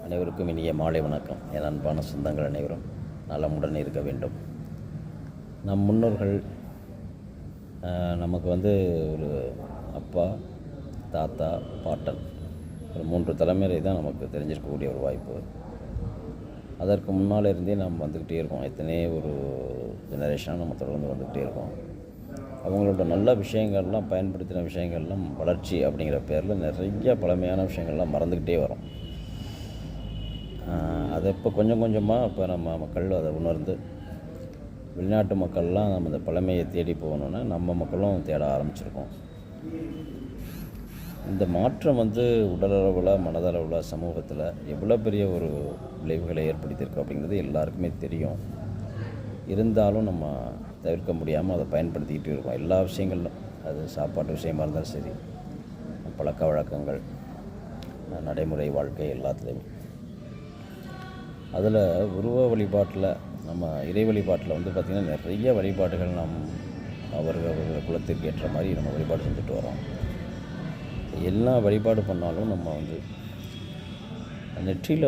அனைவருக்கும் இனிய மாலை வணக்கம். என் அன்பான சொந்தங்கள் அனைவரும் நலமுடன் இருக்க வேண்டும். நம் முன்னோர்கள் நமக்கு ஒரு அப்பா, தாத்தா, பாட்டன், ஒரு 3 தலைமுறை தான் நமக்கு தெரிஞ்சிருக்கக்கூடிய ஒரு வாய்ப்பு. அதற்கு முன்னால் இருந்தே நாம் வந்துக்கிட்டே இருக்கோம். எத்தனையோ ஒரு ஜெனரேஷனாக நம்ம தொடர்ந்து வந்துக்கிட்டே இருக்கோம். அவங்களோட நல்ல விஷயங்கள்லாம், பயன்படுத்தின விஷயங்கள்லாம் வளர்ச்சி அப்படிங்கிற பேரில் நிறைய பழமையான விஷயங்கள்லாம் மறந்துக்கிட்டே வரோம். அதை இப்போ கொஞ்சம் கொஞ்சமாக இப்போ நம்ம மக்கள் அதை உணர்ந்து, வெளிநாட்டு மக்கள்லாம் நம்ம இந்த பழமையை தேடி போகணுன்னா நம்ம மக்களும் தேட ஆரம்பிச்சிருக்கோம். இந்த மாற்றம் உடலளவில், மனதளவில், சமூகத்தில் எவ்வளோ பெரிய ஒரு விளைவுகளை ஏற்படுத்தியிருக்கு அப்படிங்கிறது எல்லாருக்குமே தெரியும். இருந்தாலும் நம்ம தவிர்க்க முடியாமல் அதை பயன்படுத்திக்கிட்டு இருக்கோம். எல்லா விஷயங்களிலும், அது சாப்பாட்டு விஷயமாக இருந்தாலும் சரி, பழக்க வழக்கங்கள், நடைமுறை வாழ்க்கை எல்லாத்துலேயுமே. அதில் உருவ வழிபாட்டில், நம்ம இறை வழிபாட்டில் பார்த்திங்கன்னா நிறைய வழிபாடுகள் நாம் அவர்கள் குலத்திற்கு ஏற்ற மாதிரி நம்ம வழிபாடு செஞ்சுட்டு வரோம். எல்லா வழிபாடு பண்ணாலும் நம்ம நெற்றியில்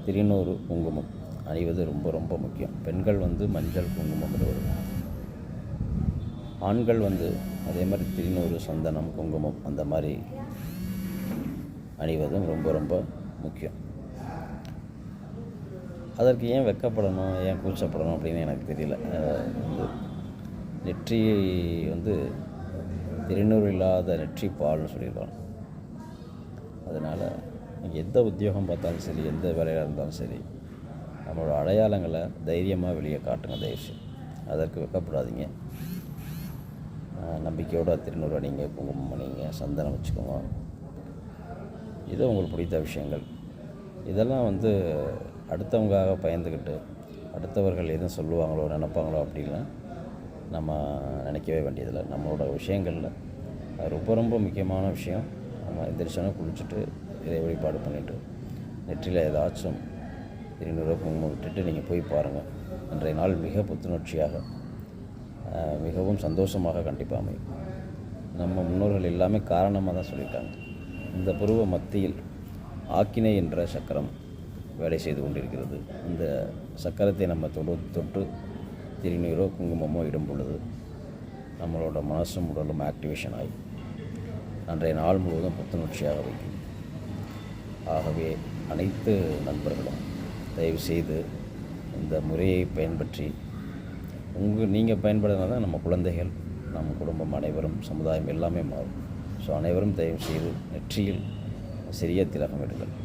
திருநூறு, குங்குமம் அணிவது ரொம்ப ரொம்ப முக்கியம். பெண்கள் மஞ்சள், குங்குமம் இடுவது. ஆண்கள் அதே மாதிரி திருநூறு, சந்தனம், குங்குமம் அந்த மாதிரி அணிவதும் ரொம்ப ரொம்ப முக்கியம். அதற்கு ஏன் வெட்கப்படணும், ஏன் கூச்சப்படணும் அப்படின்னு எனக்கு தெரியல. நெற்றி திருநூறு இல்லாத நெற்றி பால்னு சொல்லியிருக்காங்க. அதனால் எந்த உத்தியோகம் பார்த்தாலும் சரி, எந்த வேலையாக இருந்தாலும் சரி, நம்மளோட அடையாளங்களை தைரியமாக வெளியே காட்டுங்க தயவுசெய்து. அதற்கு வெட்கப்படாதீங்க. நம்பிக்கையோட திருநூறு அணிங்க, குங்குமம் அணிங்க, சந்தனம் வச்சுக்கோங்க. இது உங்களுக்கு பிடித்த விஷயங்கள். இதெல்லாம் அடுத்தவங்காக பயந்துக்கிட்டு, அடுத்தவர்கள் எதுவும் சொல்லுவாங்களோ, நினைப்பாங்களோ அப்படின்லாம் நம்ம நினைக்கவே வேண்டியதில்லை. நம்மளோட விஷயங்களில் ரொம்ப ரொம்ப முக்கியமான விஷயம், நம்ம எந்திரிச்சோன்னா குளிச்சுட்டு இறை வழிபாடு பண்ணிவிட்டு நெற்றியில் ஏதாச்சும் திருநூறு, குங்குமம் விட்டுட்டு நீங்கள் போய் பாருங்கள். அன்றைய நாள் மிக புத்துணர்ச்சியாக, மிகவும் சந்தோஷமாக கண்டிப்பாக அமையும். நம்ம முன்னோர்கள் எல்லாமே காரணமாக தான் சொல்லியிருக்காங்க. இந்த புருவ மத்தியில் ஆக்கினை என்ற சக்கரம் வேலை செய்து கொண்டிருக்கிறது. இந்த சக்கரத்தை நம்ம தொட்டு திருநீரோ குங்குமமோ இடும் பொழுது நம்மளோட மனசும் உடலும் ஆக்டிவேஷன் ஆகி அன்றைய நாள் முழுவதும் புத்துணர்ச்சியாக வைக்கும். ஆகவே அனைத்து நண்பர்களும் தயவுசெய்து இந்த முறையை பயன்பற்றி நீங்கள் பயன்படுத்தினா தான் நம்ம குழந்தைகள், நம்ம குடும்பம், அனைவரும், சமுதாயம் எல்லாமே மாறும். ஸோ அனைவரும் தயவுசெய்து நெற்றியில் சிறிய திலகம் எடுங்கள்.